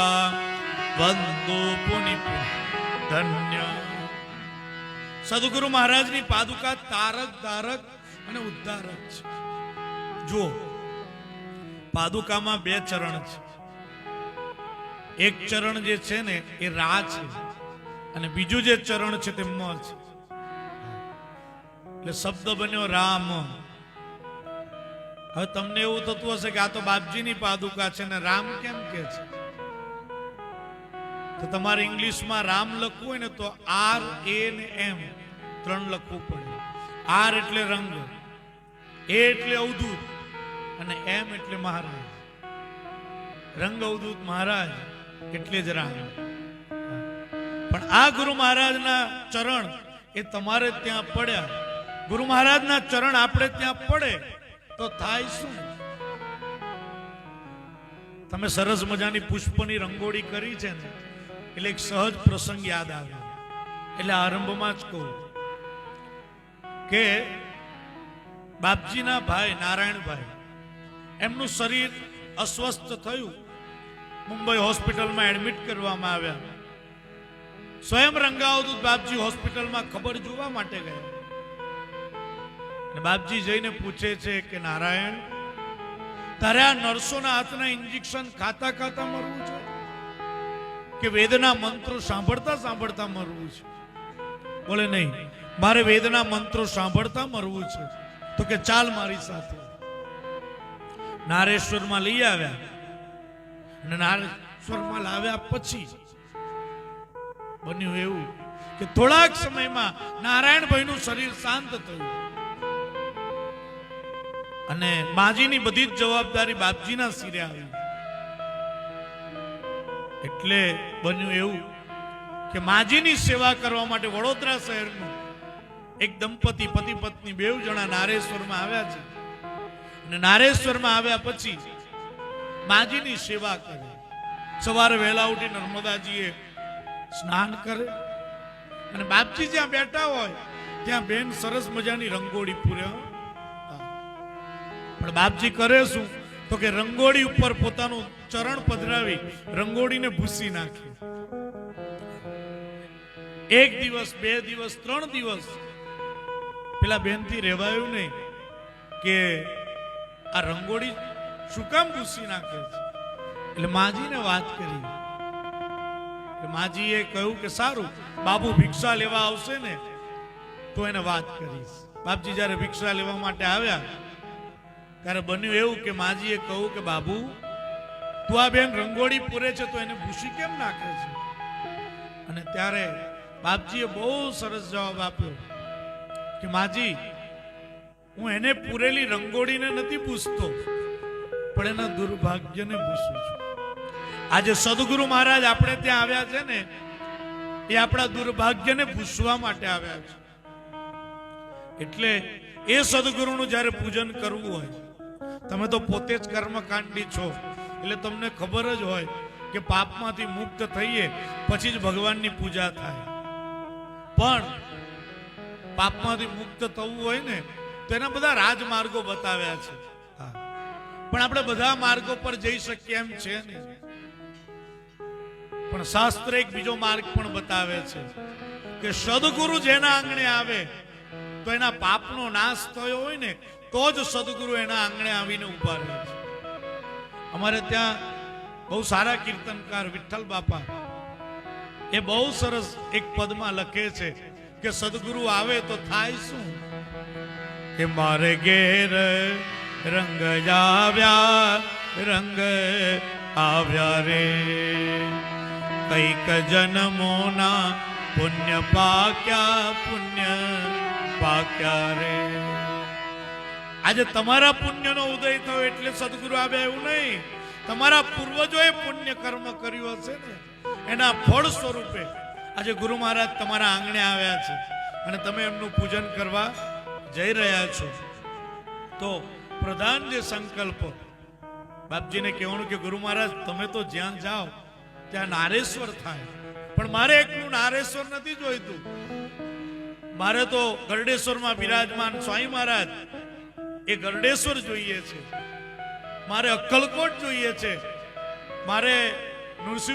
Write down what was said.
વંદો પુનિ ધન્ય. સદગુરુ મહારાજની પાદુકા તારક ધારક અને ઉદ્ધારક છે. જો પાદુકામાં બે ચરણ છે. એક ચરણ જે છે ને એ રા છે અને બીજું જે ચરણ છે તે મ છે. એટલે શબ્દ બન્યો રામ. હવે તમને એવું થતું હશે કે આ તો બાપજીની પાદુકા છે ને રામ કેમ કે છે? તો તમારે ઇંગ્લિશમાં રામ લખવું હોય ને તો R A ને M ત્રણ લખવું પડે. R એટલે રંગ, A એટલે અવધૂત અને M એટલે મહારાજ. રંગ અવધૂત મહારાજ એટલે જ રામ. પણ આ ગુરુ મહારાજના ચરણ એ તમારે ત્યાં પડ્યા. ગુરુ મહારાજના ચરણ આપણે ત્યાં પડે તો થાય શું? તમે સરસ મજાની પુષ્પની રંગોળી કરી છે ને એટલે એક સહજ પ્રસંગ યાદ આવ્યો. એટલે આરંભમાં જ કહું કે બાપજીના ભાઈ નારાયણભાઈ એમનું શરીર અસ્વસ્થ થયું. મુંબઈ હોસ્પિટલમાં એડમિટ કરવામાં આવ્યા. સ્વયં રંગાવધૂત બાપજી હોસ્પિટલમાં ખબર જોવા માટે ગયા. બાપજી જઈને પૂછે છે કે નારાયણ, તારે આ નર્સોના હાથના ઇન્જેક્શન ખાતા ખાતા મરવું છે કે વેદના મંત્રો સાંભળતા સાંભળતા મરવું છે? બોલે નહીં, મારે વેદના મંત્રો સાંભળતા મરવું છે. તો કે ચાલ મારી સાથે. નારેશ્વરમાં લઈ આવ્યા અને નારેશ્વરમાં લાવ્યા પછી બન્યું એવું કે થોડાક સમયમાં નારાયણભાઈનું શરીર શાંત થયું અને માજીની બધી જ જવાબદારી બાપજીના સિરે આવી. એટલે બન્યું એવું કે માજીની સેવા કરવા માટે વડોદરા શહેરનું એક દંપતી પતિ પત્ની બેવ જણા નારેશ્વરમાં આવ્યા છે. અને નારેશ્વરમાં આવ્યા પછી માજીની સેવા કરે. સવારે વહેલા ઉઠી નર્મદાજીએ સ્નાન કરે અને બાપજી જ્યાં બેઠા હોય ત્યાં બેન સરસ મજાની રંગોળી પૂરે. પણ બાપજી કરે શું તો કે રંગોળી ઉપર પોતાનું ચરણ પધરાવી રંગોળીને ભૂસી નાખે. એક દિવસ, બે દિવસ, 3 દિવસ પેલા બેનથી રહેવાયું નહીં કે આ રંગોળી શું કામ ભૂસી નાખે છે. એટલે માજીને વાત કરી. માજીએ કહ્યું કે સારું, બાબુ ભિક્ષા લેવા આવશે ને તો એને વાત કરીશ. બાપજી જયારે ભિક્ષા લેવા માટે આવ્યા ત્યારે બન્યું એવું કે માજીએ કહ્યું કે બાબુ, તું આ બેન રંગોળી પૂરે છે તો એને ભૂસી કેમ નાખે છે? અને ત્યારે બાપજીએ બહુ સરસ જવાબ આપ્યો કે માજી, હું એને પૂરેલી રંગોળીને નથી પૂછતો પણ એના દુર્ભાગ્યને પૂછું છું. આજે સદગુરુ મહારાજ આપણે ત્યાં આવ્યા છે ને એ આપણા દુર્ભાગ્યને પૂછવા માટે આવ્યા છે. એટલે એ સદગુરુનું જ્યારે પૂજન કરવું હોય, તમે તો પોતે જ કર્મકાંડી છો એટલે તમને ખબર જ હોય કે પાપમાંથી મુક્ત થઈએ પછી જ ભગવાનની પૂજા થાય. પણ પાપમાંથી મુક્ત થવું હોય ને તો એના બધા રાજમાર્ગો બતાવ્યા છે. પણ આપણે બધા માર્ગો પર જઈ શકીએ એમ છે ને. પણ શાસ્ત્ર એક બીજો માર્ગ પણ બતાવે છે કે સદગુરુ જેના આંગણે આવે તો એના પાપનો નાશ થયો હોય ને તો જ સદગુરુ એના આંગણે આવીને ઉભા રહે છે. અમારે ત્યાં બહુ સારા કીર્તનકાર વિઠ્ઠલ બાપા એ બહુ સરસ એક પદમાં લખે છે કે સદગુરુ આવે તો થાય શું? કે મારે ઘેર રંગ આવ્યા રે, કઈક જન્મોના પુણ્ય પાક્યા રે. આજે તમારા પુણ્યનો ઉદય થયો એટલે સદગુરુ આવ્યા એવું નહીં. તમારા પૂર્વજોએ પુણ્ય કર્મ કર્યું હશે ને એના ફળ સ્વરૂપે આજે ગુરુ મહારાજ તમારા આંગણે આવ્યા છે અને તમે એમનું પૂજન કરવા જઈ રહ્યા છો. તો પ્રધાન જે સંકલ્પ બાપજીને કહેવાનું કે ગુરુ મહારાજ તમે તો જ્યાં જાઓ ત્યાં નારેશ્વર થાય, પણ મારે એકલું નારેશ્વર નથી જોઈતું. મારે તો ગરડેશ્વરમાં બિરાજમાન સ્વામી મહારાજ એ ગરડેશ્વર જોઈએ છે. મારે અક્કલકોટ જોઈએ છે. મારે નૃસિંહ